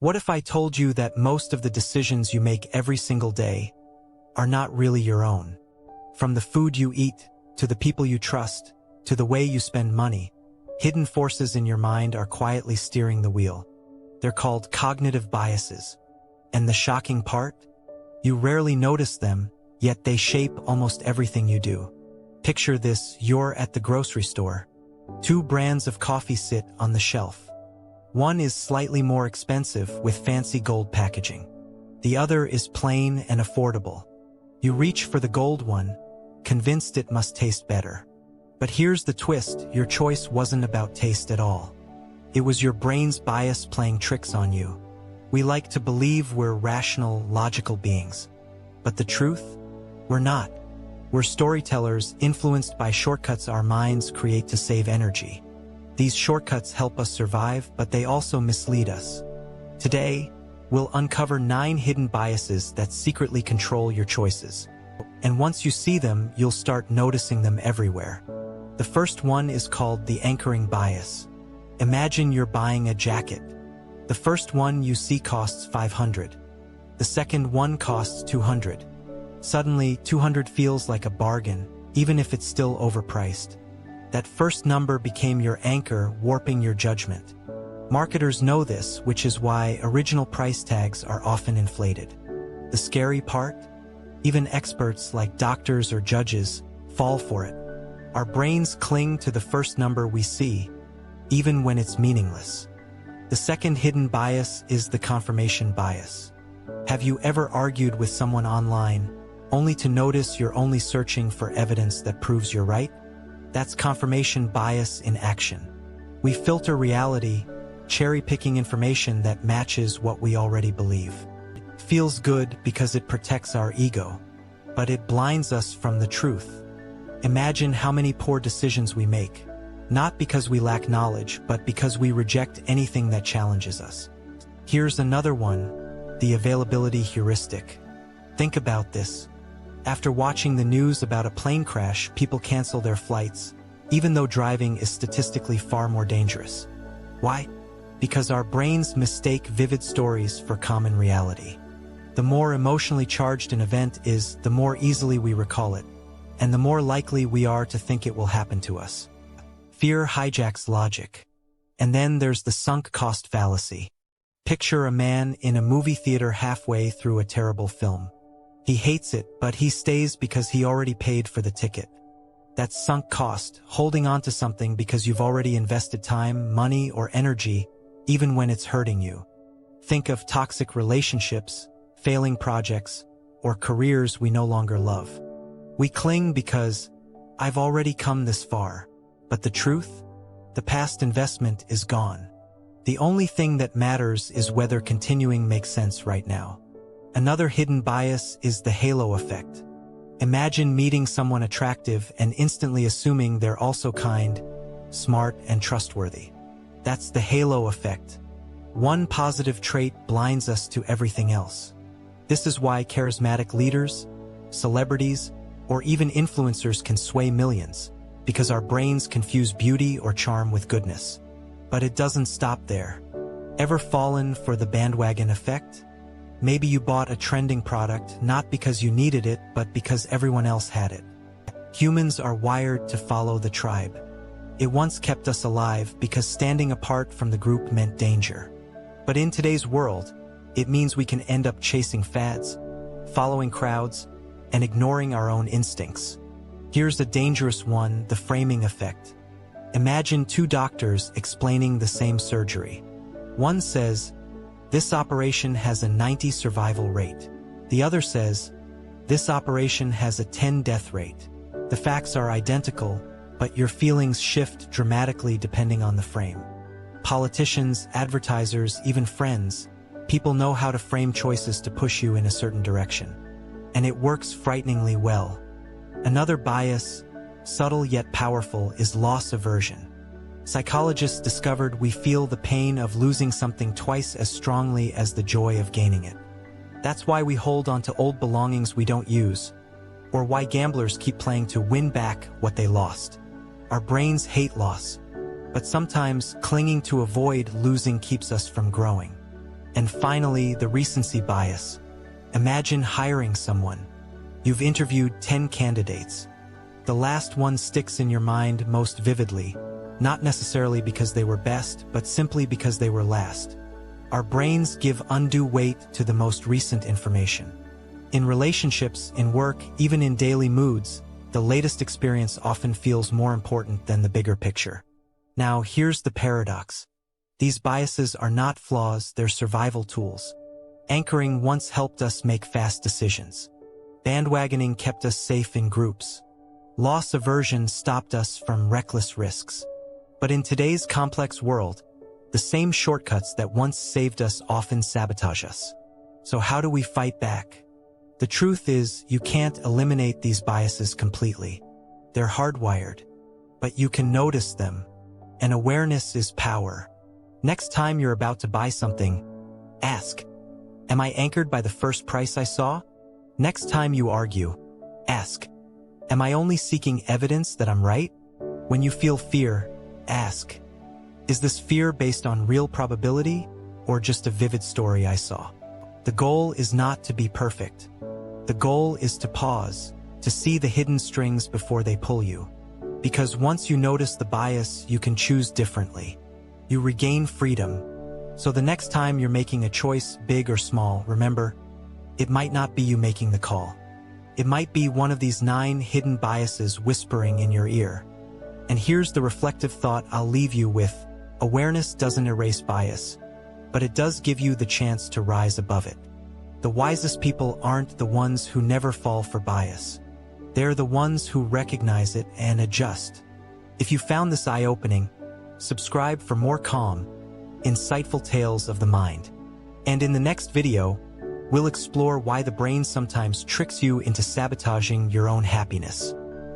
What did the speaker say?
What if I told you that most of the decisions you make every single day are not really your own? From the food you eat, to the people you trust, to the way you spend money, hidden forces in your mind are quietly steering the wheel. They're called cognitive biases. And the shocking part? You rarely notice them, yet they shape almost everything you do. Picture this: you're at the grocery store. Two brands of coffee sit on the shelf. One is slightly more expensive with fancy gold packaging. The other is plain and affordable. You reach for the gold one, convinced it must taste better. But here's the twist: your choice wasn't about taste at all. It was your brain's bias playing tricks on you. We like to believe we're rational, logical beings. But the truth? We're not. We're storytellers influenced by shortcuts our minds create to save energy. These shortcuts help us survive, but they also mislead us. Today, we'll uncover 9 hidden biases that secretly control your choices. And once you see them, you'll start noticing them everywhere. The first one is called the anchoring bias. Imagine you're buying a jacket. The first one you see costs $500. The second one costs $200. Suddenly, $200 feels like a bargain, even if it's still overpriced. That first number became your anchor, warping your judgment. Marketers know this, which is why original price tags are often inflated. The scary part? Even experts like doctors or judges fall for it. Our brains cling to the first number we see, even when it's meaningless. The second hidden bias is the confirmation bias. Have you ever argued with someone online, only to notice you're only searching for evidence that proves you're right? That's confirmation bias in action. We filter reality, cherry-picking information that matches what we already believe. It feels good because it protects our ego, but it blinds us from the truth. Imagine how many poor decisions we make, not because we lack knowledge, but because we reject anything that challenges us. Here's another one: the availability heuristic. Think about this. After watching the news about a plane crash, people cancel their flights, even though driving is statistically far more dangerous. Why? Because our brains mistake vivid stories for common reality. The more emotionally charged an event is, the more easily we recall it, and the more likely we are to think it will happen to us. Fear hijacks logic. And then there's the sunk cost fallacy. Picture a man in a movie theater halfway through a terrible film. He hates it, but he stays because he already paid for the ticket. That's sunk cost, holding on to something because you've already invested time, money, or energy, even when it's hurting you. Think of toxic relationships, failing projects, or careers we no longer love. We cling because, I've already come this far. But the truth? The past investment is gone. The only thing that matters is whether continuing makes sense right now. Another hidden bias is the halo effect. Imagine meeting someone attractive and instantly assuming they're also kind, smart, and trustworthy. That's the halo effect. One positive trait blinds us to everything else. This is why charismatic leaders, celebrities, or even influencers can sway millions, because our brains confuse beauty or charm with goodness. But it doesn't stop there. Ever fallen for the bandwagon effect? Maybe you bought a trending product not because you needed it, but because everyone else had it. Humans are wired to follow the tribe. It once kept us alive because standing apart from the group meant danger. But in today's world, it means we can end up chasing fads, following crowds, and ignoring our own instincts. Here's a dangerous one: the framing effect. Imagine 2 doctors explaining the same surgery. One says, "This operation has a 90 survival rate." The other says, "This operation has a 10 death rate." The facts are identical, but your feelings shift dramatically depending on the frame. Politicians, advertisers, even friends, people know how to frame choices to push you in a certain direction. And it works frighteningly well. Another bias, subtle yet powerful, is loss aversion. Psychologists discovered we feel the pain of losing something twice as strongly as the joy of gaining it. That's why we hold on to old belongings we don't use, or why gamblers keep playing to win back what they lost. Our brains hate loss, but sometimes clinging to avoid losing keeps us from growing. And finally, the recency bias. Imagine hiring someone. You've interviewed 10 candidates. The last one sticks in your mind most vividly, not necessarily because they were best, but simply because they were last. Our brains give undue weight to the most recent information. In relationships, in work, even in daily moods, the latest experience often feels more important than the bigger picture. Now, here's the paradox. These biases are not flaws, they're survival tools. Anchoring once helped us make fast decisions. Bandwagoning kept us safe in groups. Loss aversion stopped us from reckless risks. But in today's complex world, the same shortcuts that once saved us often sabotage us. So how do we fight back? The truth is, you can't eliminate these biases completely. They're hardwired. But you can notice them. And awareness is power. Next time you're about to buy something, ask, am I anchored by the first price I saw? Next time you argue, ask, am I only seeking evidence that I'm right? When you feel fear, ask, is this fear based on real probability or just a vivid story I saw? The goal is not to be perfect. The goal is to pause, to see the hidden strings before they pull you. Because once you notice the bias, you can choose differently. You regain freedom. So the next time you're making a choice, big or small, remember, it might not be you making the call. It might be one of these 9 hidden biases whispering in your ear. And here's the reflective thought I'll leave you with. Awareness doesn't erase bias, but it does give you the chance to rise above it. The wisest people aren't the ones who never fall for bias. They're the ones who recognize it and adjust. If you found this eye-opening, subscribe for more calm, insightful tales of the mind. And in the next video, we'll explore why the brain sometimes tricks you into sabotaging your own happiness.